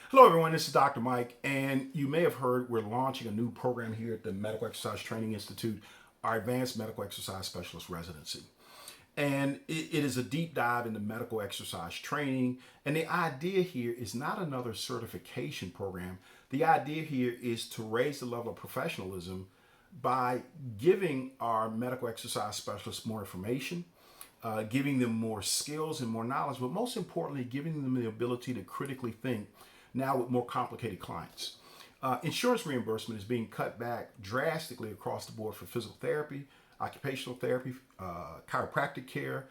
Hello, everyone. This is Dr. Mike, and you may have heard we're launching a new program here at the Medical Exercise Training Institute, our Advanced Medical Exercise Specialist Residency. And it is a deep dive into medical exercise training. And the idea here is not another certification program. The idea here is to raise the level of professionalism by giving our medical exercise specialists more information, giving them more skills and more knowledge, but most importantly, giving them the ability to critically think now with more complicated clients. Insurance reimbursement is being cut back drastically across the board for physical therapy, occupational therapy, chiropractic care,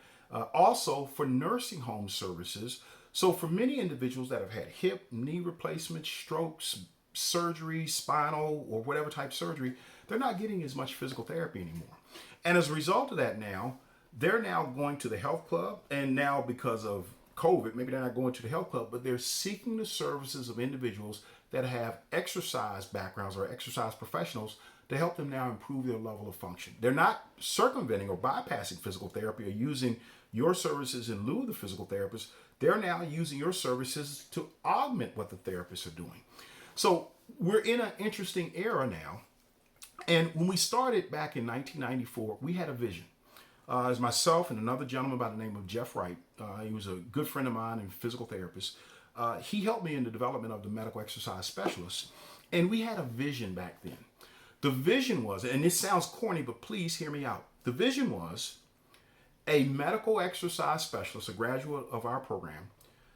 also for nursing home services. So for many individuals that have had hip, knee replacements, strokes, surgery, spinal, or whatever type of surgery, they're not getting as much physical therapy anymore. And as a result of that now, they're now going to the health club, and now because of COVID, maybe they're not going to the health club, but they're seeking the services of individuals that have exercise backgrounds or exercise professionals to help them now improve their level of function. They're not circumventing or bypassing physical therapy or using your services in lieu of the physical therapist. They're now using your services to augment what the therapists are doing. So we're in an interesting era now. And when we started back in 1994, we had a vision. As myself and another gentleman by the name of Jeff Wright, he was a good friend of mine and physical therapist. He helped me in the development of the medical exercise specialist. And we had a vision back then. The vision was, and this sounds corny, but please hear me out. The vision was a medical exercise specialist, a graduate of our program,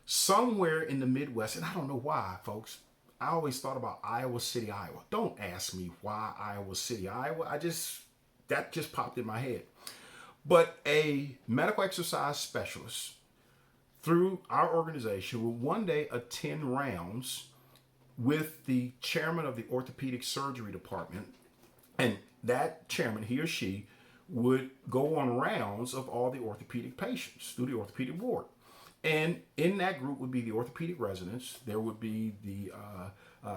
somewhere in the Midwest. And I don't know why, folks. I always thought about Iowa City, Iowa. Don't ask me why Iowa City, Iowa. That just popped in my head. But a medical exercise specialist through our organization will one day attend rounds with the chairman of the orthopedic surgery department. And that chairman, he or she, would go on rounds of all the orthopedic patients through the orthopedic ward. And in that group would be the orthopedic residents. There would be the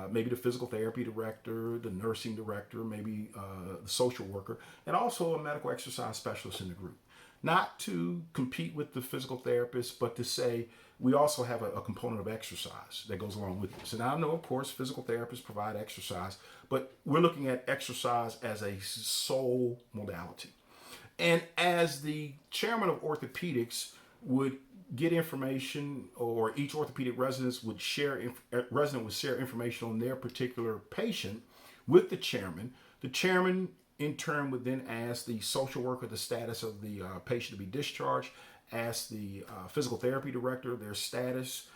maybe the physical therapy director, the nursing director, maybe the social worker, and also a medical exercise specialist in the group. Not to compete with the physical therapist, but to say we also have a component of exercise that goes along with this. And I know, of course, physical therapists provide exercise, but we're looking at exercise as a sole modality. And as the chairman of orthopedics would get information, or each orthopedic resident would share information on their particular patient with the chairman. The chairman, in turn, would then ask the social worker the status of the patient to be discharged, ask the physical therapy director their status,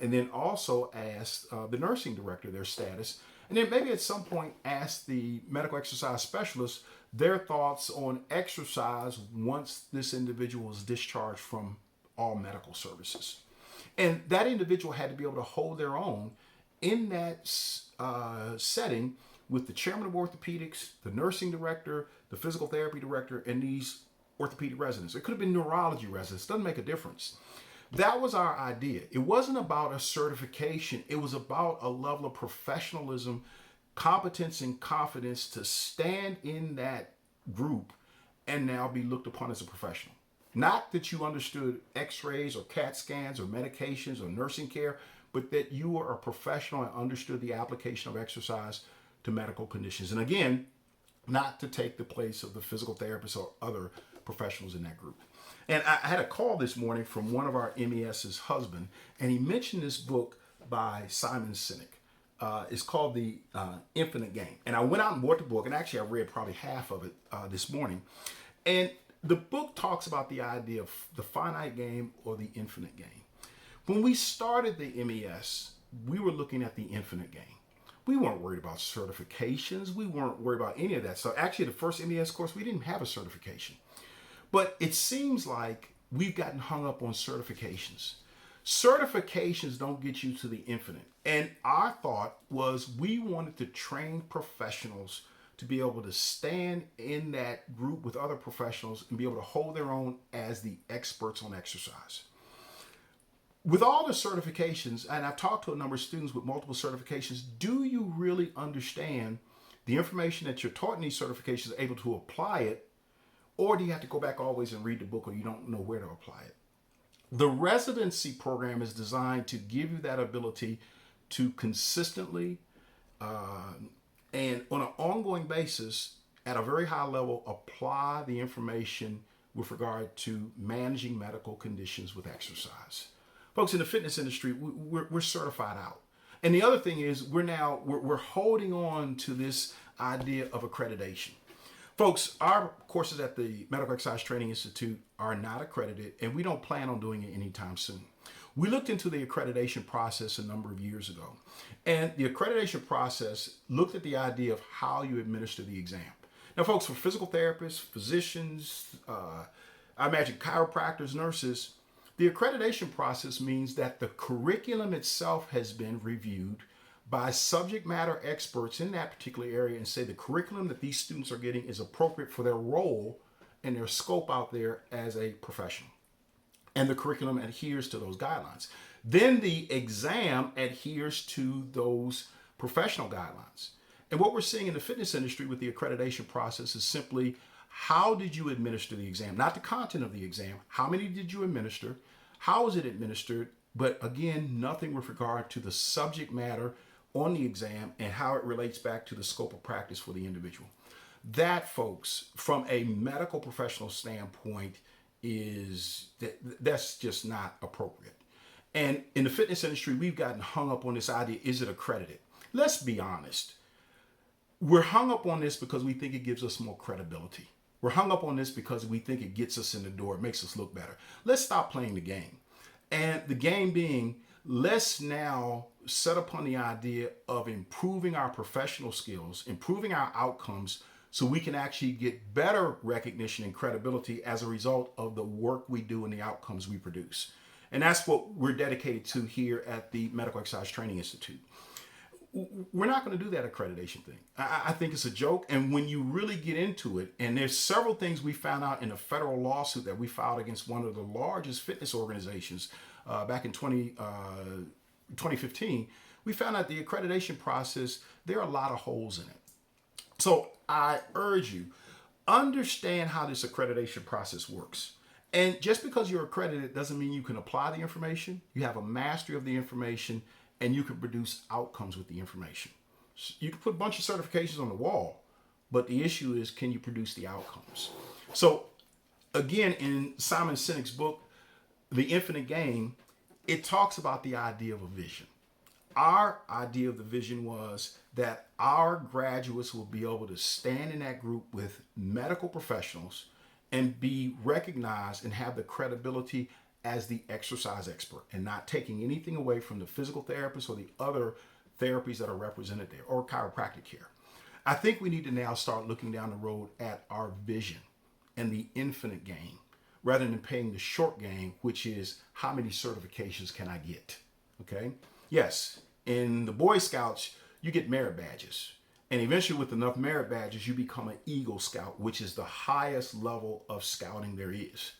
and then also ask the nursing director their status. And then maybe at some point ask the medical exercise specialist their thoughts on exercise once this individual is discharged from all medical services. And that individual had to be able to hold their own in that setting with the chairman of orthopedics, the nursing director, the physical therapy director, and these orthopedic residents. It could have been neurology residents, doesn't make a difference. That was our idea. It wasn't about a certification. It was about a level of professionalism, competence, and confidence to stand in that group and now be looked upon as a professional. Not that you understood x-rays or CAT scans or medications or nursing care, but that you were a professional and understood the application of exercise to medical conditions. And again, not to take the place of the physical therapists or other professionals in that group. And I had a call this morning from one of our MES's husband, and he mentioned this book by Simon Sinek. It's called The Infinite Game. And I went out and bought the book, and actually I read probably half of it this morning. And the book talks about the idea of the finite game or the infinite game. When we started the MES, we were looking at the infinite game. We weren't worried about certifications. We weren't worried about any of that. So actually the first MES course, we didn't have a certification. But it seems like we've gotten hung up on certifications. Certifications don't get you to the infinite. And our thought was we wanted to train professionals to be able to stand in that group with other professionals and be able to hold their own as the experts on exercise. With all the certifications, and I've talked to a number of students with multiple certifications, do you really understand the information that you're taught in these certifications, able to apply it, or do you have to go back always and read the book, or you don't know where to apply it? The residency program is designed to give you that ability to consistently and on an ongoing basis at a very high level apply the information with regard to managing medical conditions with exercise. Folks, in the fitness industry, we're certified out. And the other thing is we're holding on to this idea of accreditation. Folks, our courses at the Medical Exercise Training Institute are not accredited, and we don't plan on doing it anytime soon. We looked into the accreditation process a number of years ago, and the accreditation process looked at the idea of how you administer the exam. Now, folks, for physical therapists, physicians, I imagine chiropractors, nurses, the accreditation process means that the curriculum itself has been reviewed by subject matter experts in that particular area and say the curriculum that these students are getting is appropriate for their role and their scope out there as a professional. And the curriculum adheres to those guidelines. Then the exam adheres to those professional guidelines. And what we're seeing in the fitness industry with the accreditation process is simply how did you administer the exam? Not the content of the exam. How many did you administer? How was it administered? But again, nothing with regard to the subject matter on the exam and how it relates back to the scope of practice for the individual. That, folks, from a medical professional standpoint, that's just not appropriate. And in the fitness industry, we've gotten hung up on this idea, is it accredited? Let's be honest. We're hung up on this because we think it gives us more credibility. We're hung up on this because we think it gets us in the door, it makes us look better. Let's stop playing the game. And the game being, let's now set upon the idea of improving our professional skills, improving our outcomes, so we can actually get better recognition and credibility as a result of the work we do and the outcomes we produce. And that's what we're dedicated to here at the Medical Exercise Training Institute. We're not going to do that accreditation thing. I think it's a joke. And when you really get into it, and there's several things we found out in a federal lawsuit that we filed against one of the largest fitness organizations back in 2015, we found out the accreditation process, there are a lot of holes in it. So I urge you, understand how this accreditation process works. And just because you're accredited doesn't mean you can apply the information. You have a mastery of the information and you can produce outcomes with the information. You can put a bunch of certifications on the wall, but the issue is, can you produce the outcomes? So again, in Simon Sinek's book, The Infinite Game, it talks about the idea of a vision. Our idea of the vision was that our graduates will be able to stand in that group with medical professionals and be recognized and have the credibility as the exercise expert and not taking anything away from the physical therapist or the other therapies that are represented there or chiropractic care. I think we need to now start looking down the road at our vision and the infinite game rather than playing the short game, which is how many certifications can I get? Okay. Yes. In the Boy Scouts, you get merit badges. And eventually with enough merit badges, you become an Eagle Scout, which is the highest level of scouting there is.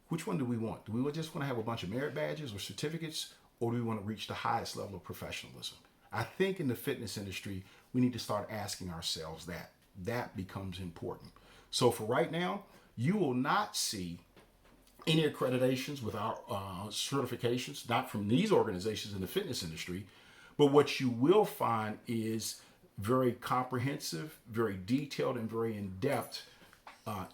Which one do we want? Do we just want to have a bunch of merit badges or certificates, or do we want to reach the highest level of professionalism? I think in the fitness industry, we need to start asking ourselves that. That becomes important. So for right now, you will not see any accreditations with our certifications, not from these organizations in the fitness industry, but what you will find is very comprehensive, very detailed, and very in-depth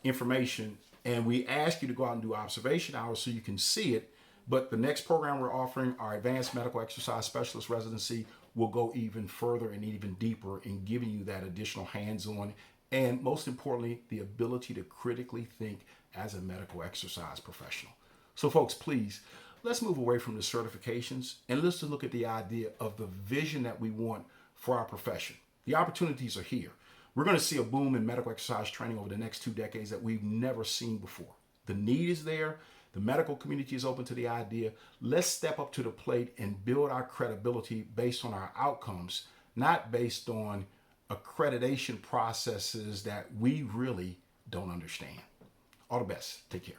information. And we ask you to go out and do observation hours so you can see it. But the next program we're offering, our Advanced Medical Exercise Specialist Residency, will go even further and even deeper in giving you that additional hands-on and, most importantly, the ability to critically think as a medical exercise professional. So folks, please, let's move away from the certifications and let's look at the idea of the vision that we want for our profession. The opportunities are here. We're going to see a boom in medical exercise training over the next 2 decades that we've never seen before. The need is there. The medical community is open to the idea. Let's step up to the plate and build our credibility based on our outcomes, not based on accreditation processes that we really don't understand. All the best. Take care.